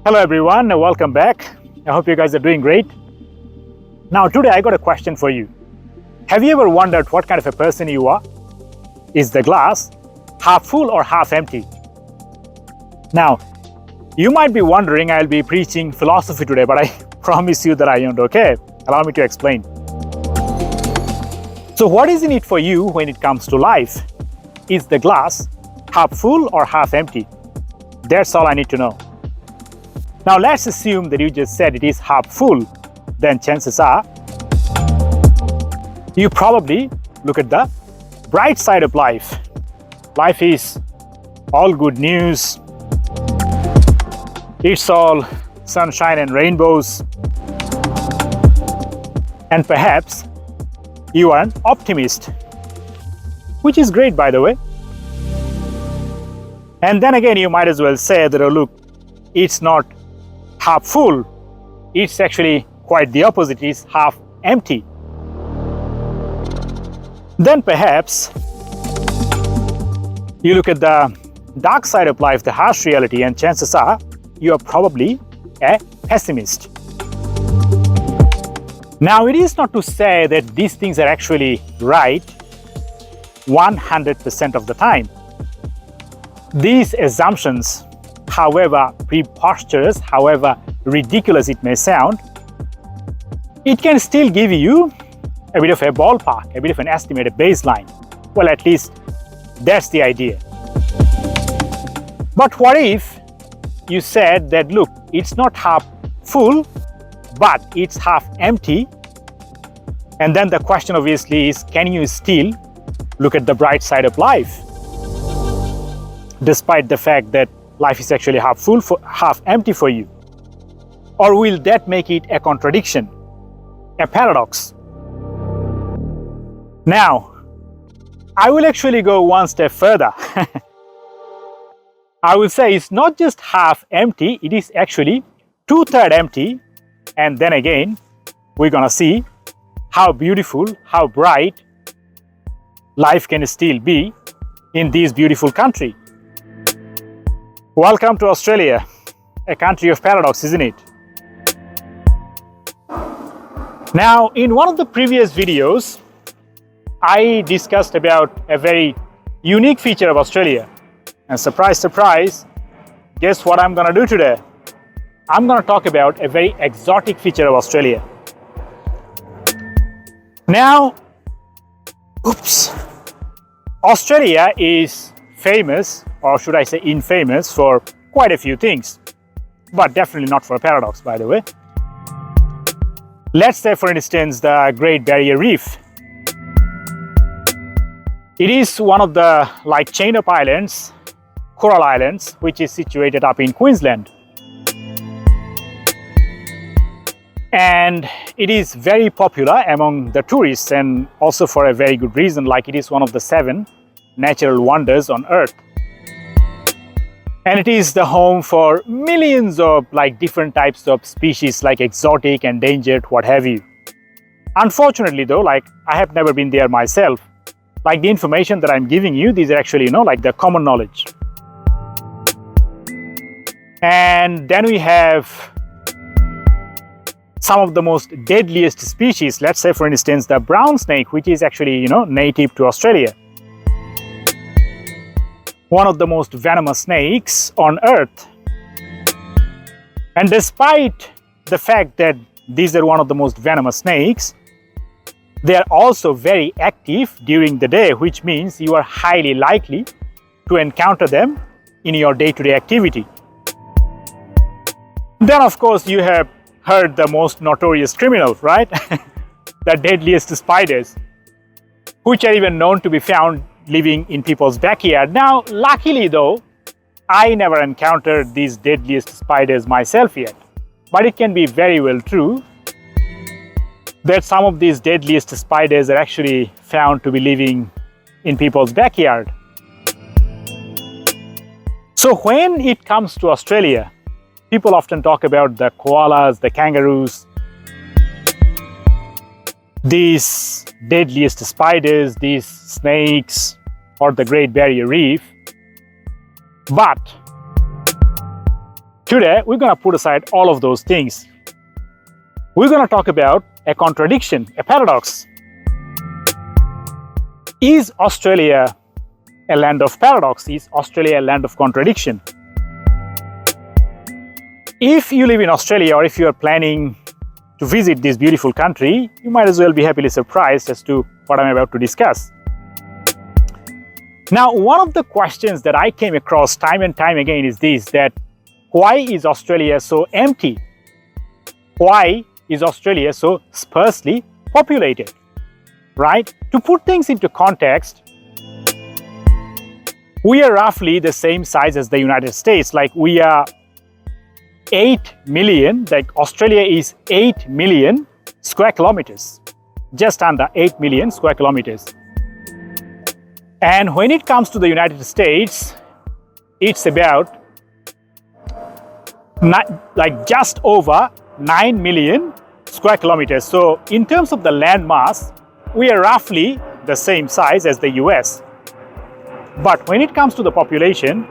Hello everyone, welcome back. I hope you guys are doing great. Now today I got a question for you. Have you ever wondered what kind of a person you are? Is the glass half full or half empty? Now, you might be wondering I'll be preaching philosophy today, but I promise you that I won't, okay? Allow me to explain. So what is in it for you when it comes to life? Is the glass half full or half empty? That's all I need to know. Now let's assume that you just said it is half full. Then chances are you probably look at the bright side of life. Life is all good news. It's all sunshine and rainbows. And perhaps you are an optimist, which is great, by the way. And then again, you might as well say that, oh, look, it's not half full. It's actually quite the opposite. It's half empty. Then perhaps you look at the dark side of life, the harsh reality, and chances are you are probably a pessimist. Now, it is not to say that these things are actually right 100% of the time. These assumptions, however preposterous, however ridiculous it may sound, it can still give you a bit of a ballpark, a bit of an estimate, a baseline. Well, at least that's the idea. But what if you said that, look, it's not half full, but it's half empty? And then the question obviously is, can you still look at the bright side of life, despite the fact that life is actually half full, half empty for you? Or will that make it a contradiction, a paradox? Now, I will actually go one step further. I will say it's not just half empty, it is actually 2/3 empty. And then again, we're gonna see how beautiful, how bright life can still be in this beautiful country. Welcome to Australia, a country of paradox, isn't it? Now, in one of the previous videos, I discussed about a very unique feature of Australia. And surprise, surprise, guess what I'm gonna do today? I'm gonna talk about a very exotic feature of Australia. Now, Australia is famous, or should I say infamous, for quite a few things, but definitely not for a paradox, by the way. Let's say, for instance, the Great Barrier Reef. It is one of the chain of islands, coral islands, which is situated up in Queensland. And it is very popular among the tourists, and also for a very good reason, like it is one of the 7 natural wonders on Earth. And it is the home for millions of different types of species, like exotic, endangered, what have you. Unfortunately though, I have never been there myself. The information that I'm giving you, these are actually, the common knowledge. And then we have some of the most deadliest species. Let's say, for instance, the brown snake, which is actually, native to Australia. One of the most venomous snakes on Earth. And despite the fact that these are one of the most venomous snakes, they are also very active during the day, which means you are highly likely to encounter them in your day-to-day activity. Then, of course, you have heard the most notorious criminal, right? The deadliest spiders, which are even known to be found living in people's backyard. Now, luckily though, I never encountered these deadliest spiders myself yet. But it can be very well true that some of these deadliest spiders are actually found to be living in people's backyard. So when it comes to Australia, people often talk about the koalas, the kangaroos, these deadliest spiders, these snakes, or the Great Barrier Reef. But Today, we're going to put aside all of those things. We're going to talk about a contradiction, a paradox. Is Australia a land of paradox? Is Australia a land of contradiction? If you live in Australia or if you are planning to visit this beautiful country, you might as well be happily surprised as to what I'm about to discuss. Now, one of the questions that I came across time and time again is this, that why is Australia so empty? Why is Australia so sparsely populated? Right? To put things into context, we are roughly the same size as the United States. Like we are 8 million, like Australia is 8 million square kilometers, just under 8 million square kilometers. And when it comes to the United States, it's about just over 9 million square kilometers. So in terms of the land mass, we are roughly the same size as the US. But when it comes to the population,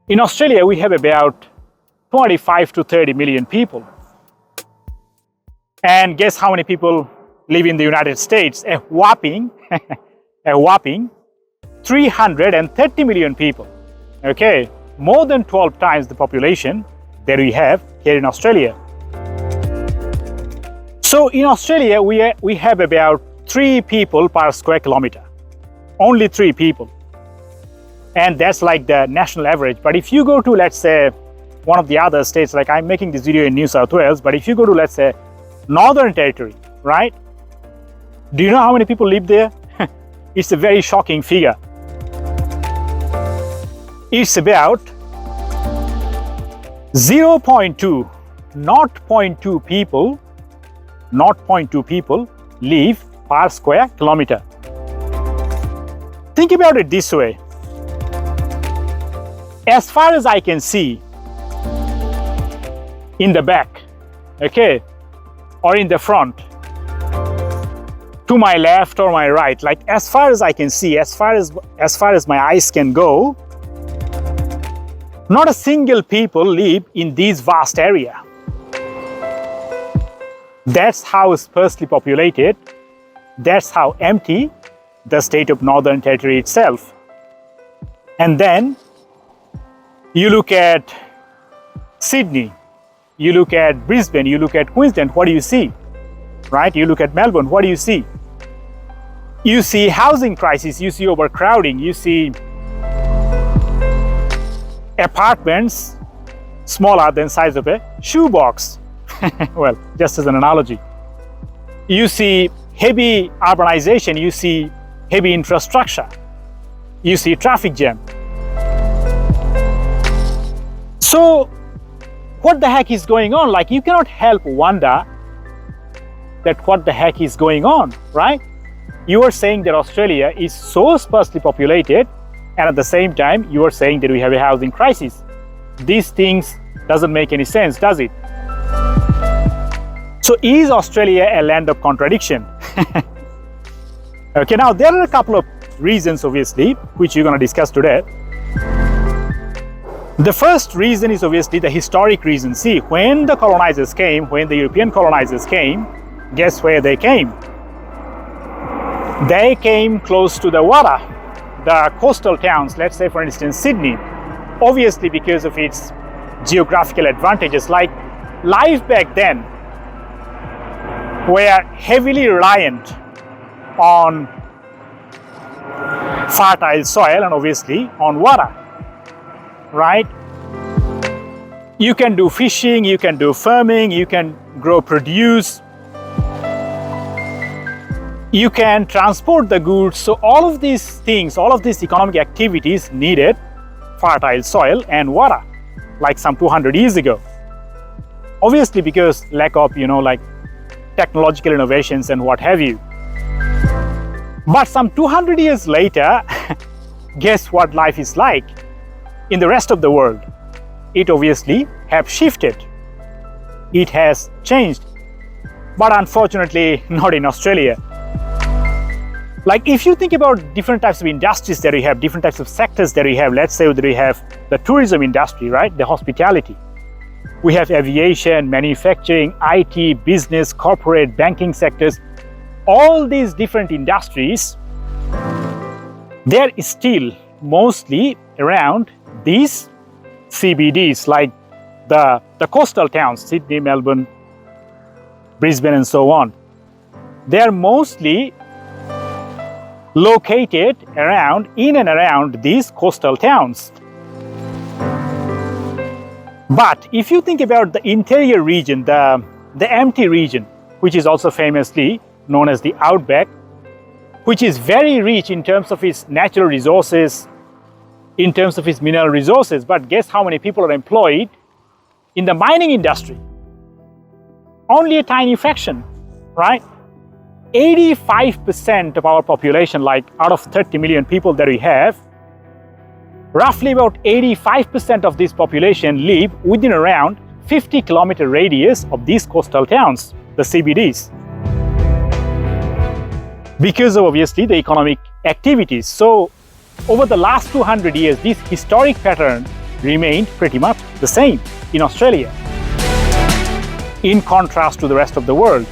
in Australia, we have about 25 to 30 million people. And guess how many people live in the United States? A whopping 330 million people. Okay, more than 12 times the population that we have here in Australia. So in Australia, we have about 3 people per square kilometer. Only 3 people. And that's like the national average. But if you go to, let's say, one of the other states, like I'm making this video in New South Wales, but if you go to, let's say, Northern Territory, right? Do you know how many people live there? It's a very shocking figure. It's about 0.2 people live per square kilometer. Think about it this way. As far as I can see, in the back, okay, or in the front, to my left or my right, like as far as I can see, as far as my eyes can go, not a single people live in this vast area. That's how sparsely populated, that's how empty the state of Northern Territory itself. And then you look at Sydney, you look at Brisbane, you look at Queensland, what do you see? Right? You look at Melbourne, what do you see? You see housing crisis, you see overcrowding, you see apartments smaller than size of a shoebox. Well, just as an analogy. You see heavy urbanization, you see heavy infrastructure, you see traffic jam. So what the heck is going on? Like you cannot help wonder that what the heck is going on, right? You are saying that Australia is so sparsely populated, and at the same time you are saying that we have a housing crisis. These things doesn't make any sense, does it? So is Australia a land of contradiction? Okay, now there are a couple of reasons obviously which we're going to discuss today. The first reason is obviously the historic reason. See, when the colonizers came, when the European colonizers came, guess where they came? They came close to the water, the coastal towns, let's say for instance Sydney, obviously because of its geographical advantages. Like life back then were heavily reliant on fertile soil and obviously on water. Right? You can do fishing, you can do farming, you can grow produce, you can transport the goods. So all of these things, all of these economic activities needed fertile soil and water, like some 200 years ago. Obviously because lack of, like technological innovations and what have you. But some 200 years later, guess what life is like? In the rest of the world, it obviously have shifted. It has changed, but unfortunately not in Australia. Like if you think about different types of industries that we have, different types of sectors that we have, let's say that we have the tourism industry, right? The hospitality. We have aviation, manufacturing, IT, business, corporate, banking sectors. All these different industries, they're still mostly around these CBDs, like the coastal towns, Sydney, Melbourne, Brisbane, and so on. They're mostly located in and around these coastal towns. But if you think about the interior region, the empty region, which is also famously known as the outback, which is very rich in terms of its natural resources, in terms of its mineral resources, but guess how many people are employed in the mining industry? Only a tiny fraction, right? 85% of our population, like out of 30 million people that we have, roughly about 85% of this population live within around 50-kilometer radius of these coastal towns, the CBDs. Because of obviously the economic activities. So over the last 200 years, this historic pattern remained pretty much the same in Australia, in contrast to the rest of the world.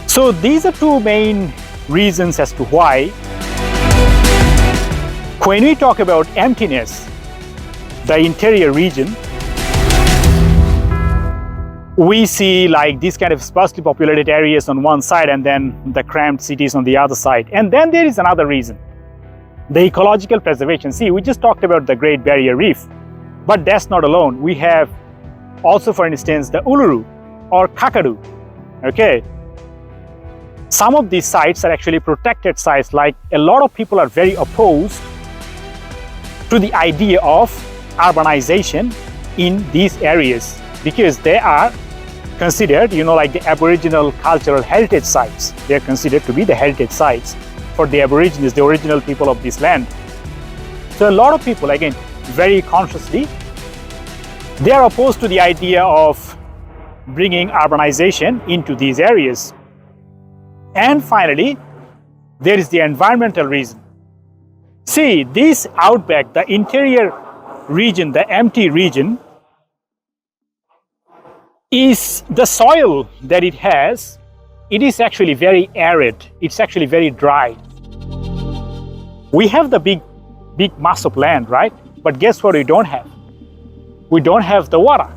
So these are two main reasons as to why when we talk about emptiness, the interior region, we see like these kind of sparsely populated areas on one side and then the cramped cities on the other side. And then there is another reason, the ecological preservation. See, we just talked about the Great Barrier Reef, but that's not alone. We have also, for instance, the Uluru or Kakadu, okay? Some of these sites are actually protected sites. Like a lot of people are very opposed to the idea of urbanization in these areas because they are considered, like the Aboriginal cultural heritage sites. They are considered to be the heritage sites for the Aborigines, the original people of this land. So a lot of people, again, very consciously, they are opposed to the idea of bringing urbanization into these areas. And finally, there is the environmental reason. See, this outback, the interior region, the empty region, is the soil that it has, it is actually very arid. It's actually very dry. We have the big mass of land, right? But guess what we don't have? We don't have the water,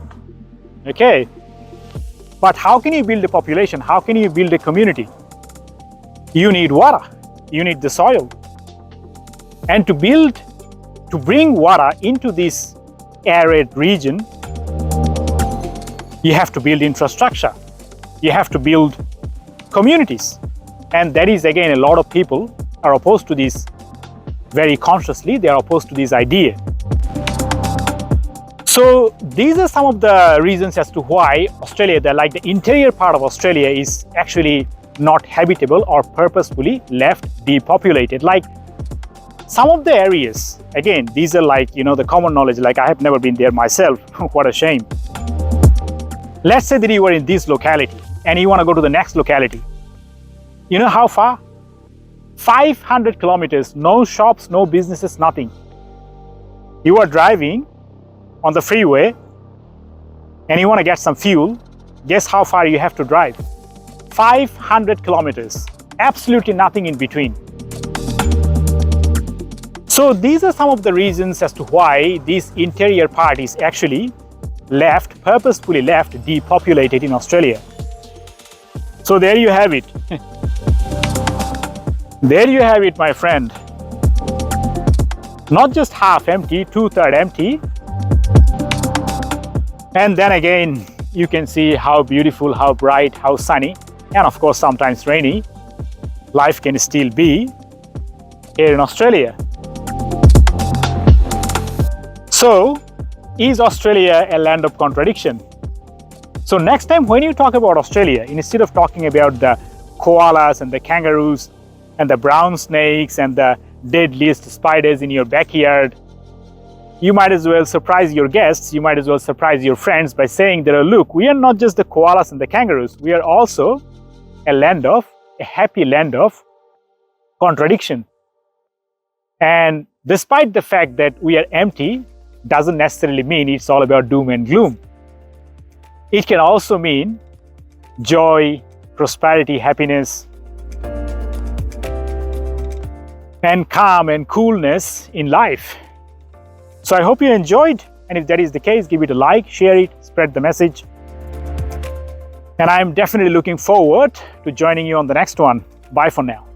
okay? But how can you build a population? How can you build a community? You need water, you need the soil. And to bring water into this arid region, you have to build infrastructure. You have to build communities. And that is, again, a lot of people are opposed to this very consciously. They are opposed to this idea. So these are some of the reasons as to why Australia, the interior part of Australia, is actually not habitable or purposefully left depopulated. Like some of the areas, again, these are the common knowledge, like I have never been there myself. What a shame. Let's say that you were in this locality and you want to go to the next locality. You know how far? 500 kilometers, no shops, no businesses, nothing. You are driving on the freeway and you want to get some fuel. Guess how far you have to drive? 500 kilometers, absolutely nothing in between. So these are some of the reasons as to why this interior part is actually purposefully left depopulated in Australia. So there you have it. There you have it, my friend. Not just half empty, 2/3 empty. And then again, you can see how beautiful, how bright, how sunny, and of course sometimes rainy life can still be here in Australia. So, is Australia a land of contradiction? So next time when you talk about Australia, instead of talking about the koalas and the kangaroos and the brown snakes and the deadliest spiders in your backyard, you might as well surprise your guests, you might as well surprise your friends by saying that, look, we are not just the koalas and the kangaroos, we are also a land of a happy land of contradiction. And despite the fact that we are empty, doesn't necessarily mean it's all about doom and gloom. It can also mean joy, prosperity, happiness, and calm and coolness in life. So I hope you enjoyed, and if that is the case, give it a like, share it, spread the message. And I'm definitely looking forward to joining you on the next one. Bye for now.